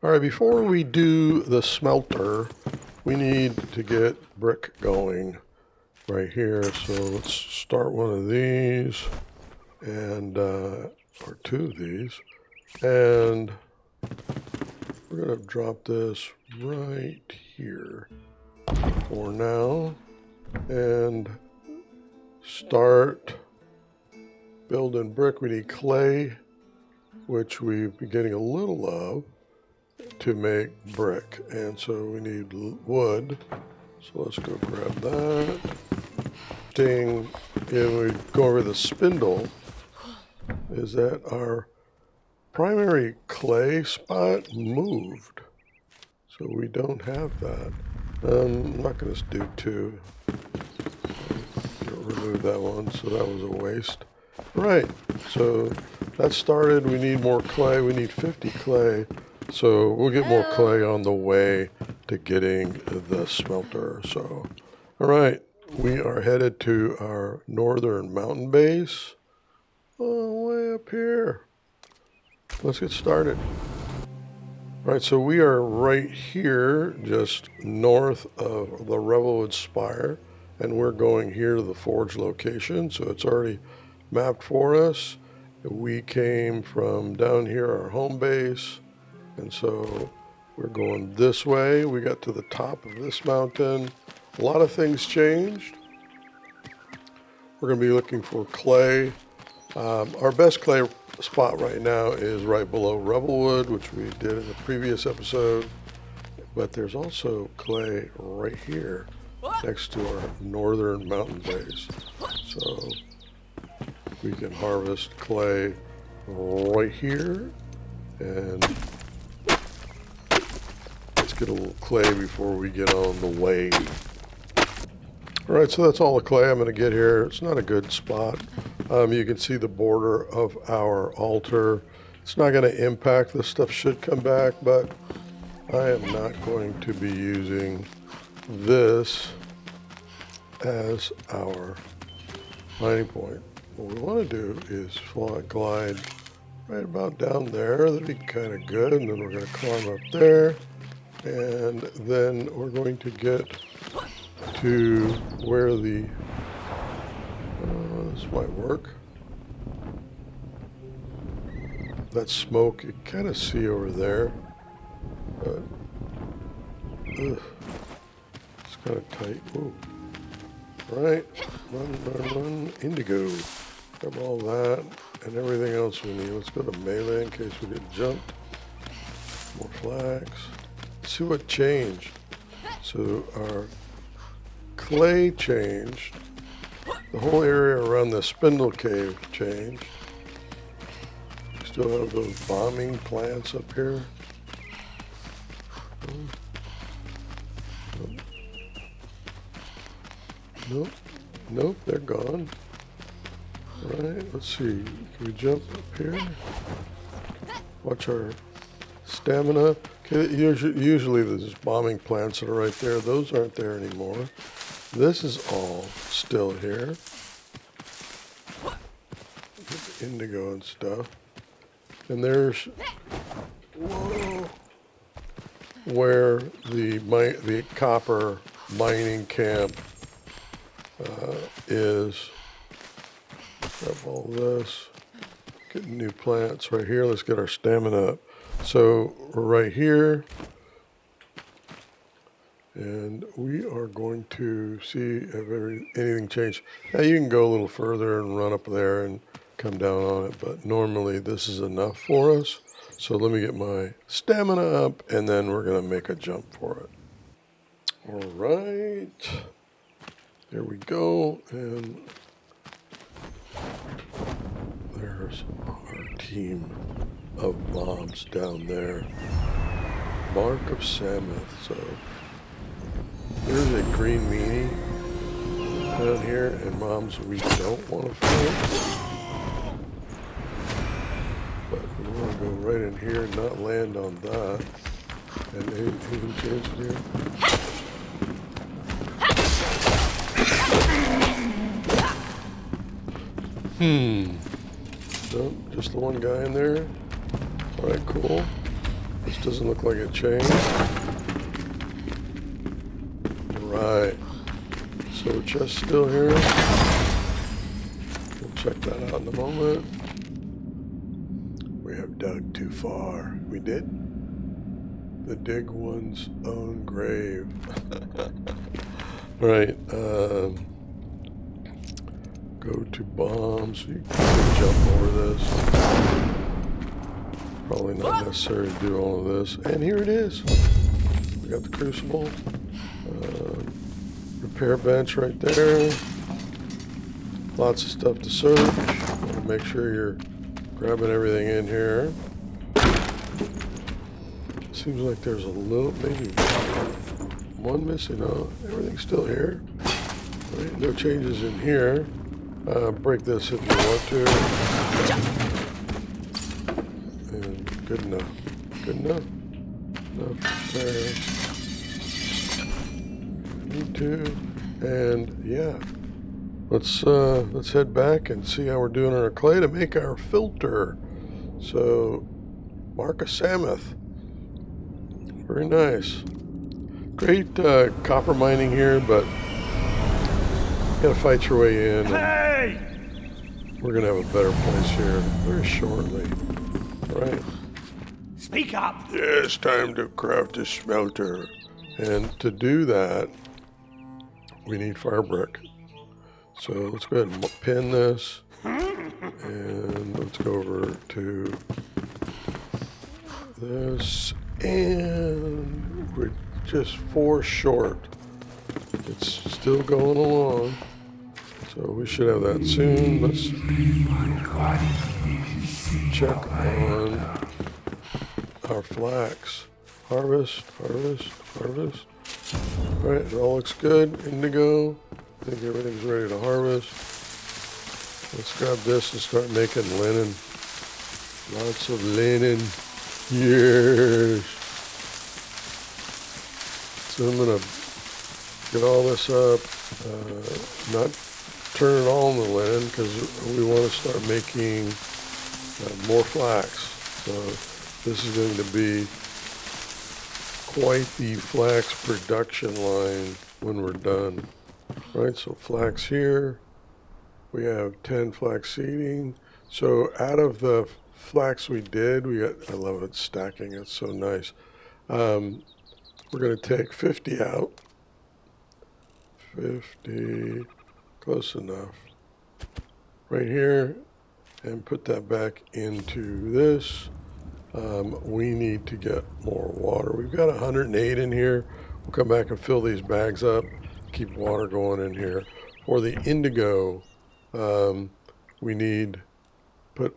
All right, before we do the smelter, we need to get brick going right here. So let's start one of these and or two of these, and we're gonna drop this right here for now and start building brick. We need clay, which we've been getting a little of, to make brick, and so we need wood. So let's go grab that. Thing, and we go over the spindle, is that our primary clay spot moved, so we don't have that. I'm not going to do two. Remove that one, so that was a waste. Right, so that started. We need more clay. We need 50 clay. So we'll get more clay on the way to getting the smelter. So, all right, we are headed to our northern mountain base. Oh, way up here. Let's get started. All right, so we are right here, just north of the Revelwood Spire, and we're going here to the forge location. So it's already mapped for us. We came from down here, our home base. And so we're going this way. We got to the top of this mountain. A lot of things changed. We're going to be looking for clay. Our best clay spot right now is right below Revelwood, which we did in the previous episode. But there's also clay right here next to our northern mountain base. So we can harvest clay right here, and get a little clay before we get on the way. All right, so that's all the clay I'm going to get here. It's not a good spot. You can see the border of our altar. It's not going to impact. This stuff should come back, but I am not going to be using this as our mining point. What we want to do is glide right about down there. That'd be kind of good. And then we're going to climb up there. And then we're going to get to where the, this might work. That smoke, you kind of see over there, but it's kind of tight. Ooh. All right, run, indigo. Grab all that and everything else we need. Let's go to melee in case we get jumped. More flax. See what changed. So our clay changed. The whole area around the spindle cave changed. We still have those bombing plants up here. Nope, they're gone. All right, let's see. Can we jump up here? Watch our stamina. Usually there's bombing plants that are right there. Those aren't there anymore. This is all still here. Indigo and stuff. And there's where the copper mining camp is. Grab all this. Get new plants right here. Let's get our stamina up. So we're right here, and we are going to see if anything changed. Now you can go a little further and run up there and come down on it, but normally this is enough for us. So let me get my stamina up, and then we're going to make a jump for it. All right, there we go, and there's our team of bombs down there. Mark of Sameth. So there's a green meanie down here, and moms we don't want to fight. But we want to go right in here and not land on that. And anything changed here? Nope, just the one guy in there. All right, cool. This doesn't look like it changed. Right. So chest still here. We'll check that out in a moment. We have dug too far. We did? The dig one's own grave. Right. Go to bombs. You can jump over this. Probably not necessary to do all of this. And here it is. We got the Crucible. Repair bench right there. Lots of stuff to search. Want to make sure you're grabbing everything in here. Seems like there's a little, maybe one missing. Oh, everything's still here. Right, no changes in here. Break this if you want to. And good enough. Good enough. Enough there. Need to. And yeah. Let's head back and see how we're doing on our clay to make our filter. So mark a Sameth. Very nice. Great copper mining here, but you gotta fight your way in. Hey! We're gonna have a better place here very shortly. All right. Speak up. Yeah, it's time to craft a smelter. And to do that, we need fire brick. So let's go ahead and pin this. And let's go over to this. And we're just 4 short. It's still going along. So we should have that soon. Let's check on our flax. Harvest, harvest, harvest. All right, it all looks good. Indigo. I think everything's ready to harvest. Let's grab this and start making linen. Lots of linen. Yes. So I'm gonna get all this up. Not turn it all in the linen because we want to start making more flax. So this is going to be quite the flax production line when we're done. Right, so flax here. We have 10 flax seeding. So out of the flax we did, we got, I love it stacking, it's so nice. We're going to take 50 out. 50, close enough. Right here, and put that back into this. We need to get more water. We've got 108 in here. We'll come back and fill these bags up. Keep water going in here. For the indigo, we need put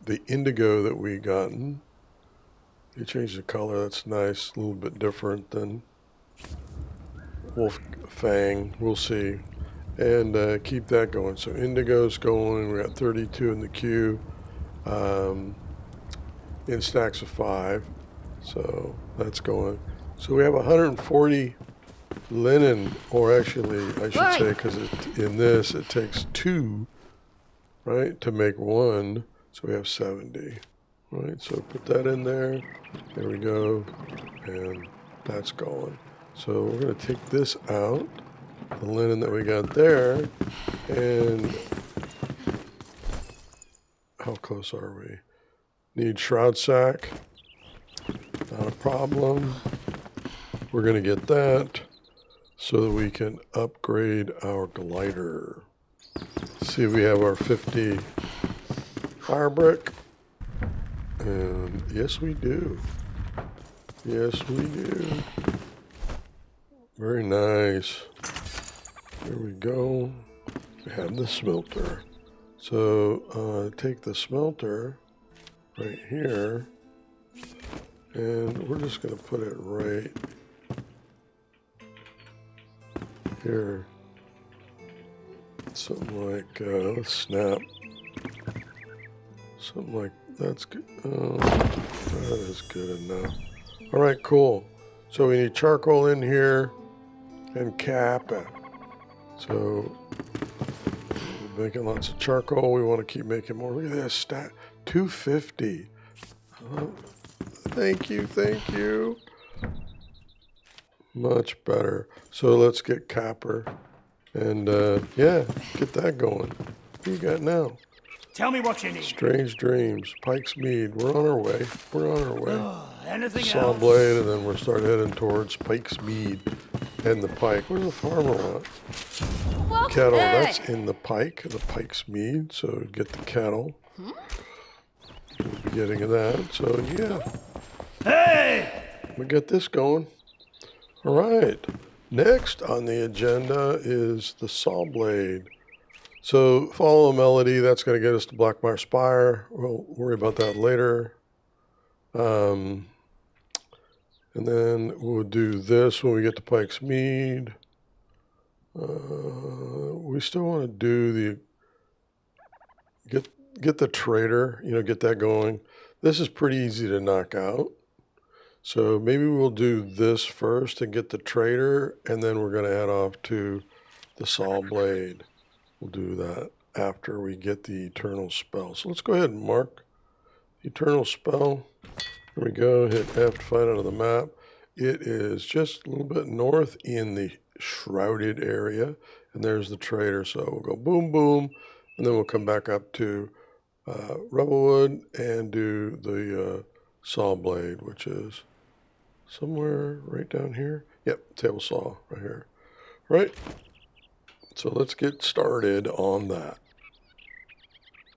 the indigo that we gotten. You change the color, that's nice, a little bit different than Wolf Fang, we'll see. And keep that going. So indigo's going, we got 32 in the queue, in stacks of 5. So that's going. So we have 140 linen, or actually I should say, because in this it takes 2, right, to make 1. So we have 70. Right, so put that in there. There we go. And that's going. So we're going to take this out, the linen that we got there, and how close are we? Need shroud sack. Not a problem. We're going to get that so that we can upgrade our glider. See if we have our 50 fire brick. And yes, we do. Yes, we do. Very nice. There we go. We have the smelter. So take the smelter right here, and we're just going to put it right here. Something like, let's snap. Something like, that's good. Oh, that is good enough. All right, cool. So we need charcoal in here and cap it. So we're making lots of charcoal. We want to keep making more. Look at this stat, 250. Thank you, thank you. Much better. So let's get copper. And yeah, get that going. What do you got now? Tell me what you need. Strange Dreams, Pike's Mead. We're on our way. We're on our way. Anything Saw else? blade, and then we're start heading towards Pike's Mead and the pike. What does the farmer want? Kettle. That's in the Pike's Mead. So get the kettle. We'll be getting that. So yeah. Hey! We get this going. All right. Next on the agenda is the saw blade. So follow a melody. That's going to get us to Blackmire Spire. We'll worry about that later. And then we'll do this when we get to Pike's Mead. We still want to do the get the trader. Get that going. This is pretty easy to knock out. So maybe we'll do this first and get the trader, and then we're going to head off to the saw blade. We'll do that after we get the eternal spell. So let's go ahead and mark eternal spell. Here we go. Hit F to find out of the map. It is just a little bit north in the Enshrouded area, and there's the trader. So we'll go boom, boom, and then we'll come back up to Rebelwood and do the saw blade, which is somewhere right down here. Yep, table saw right here. Right. So let's get started on that.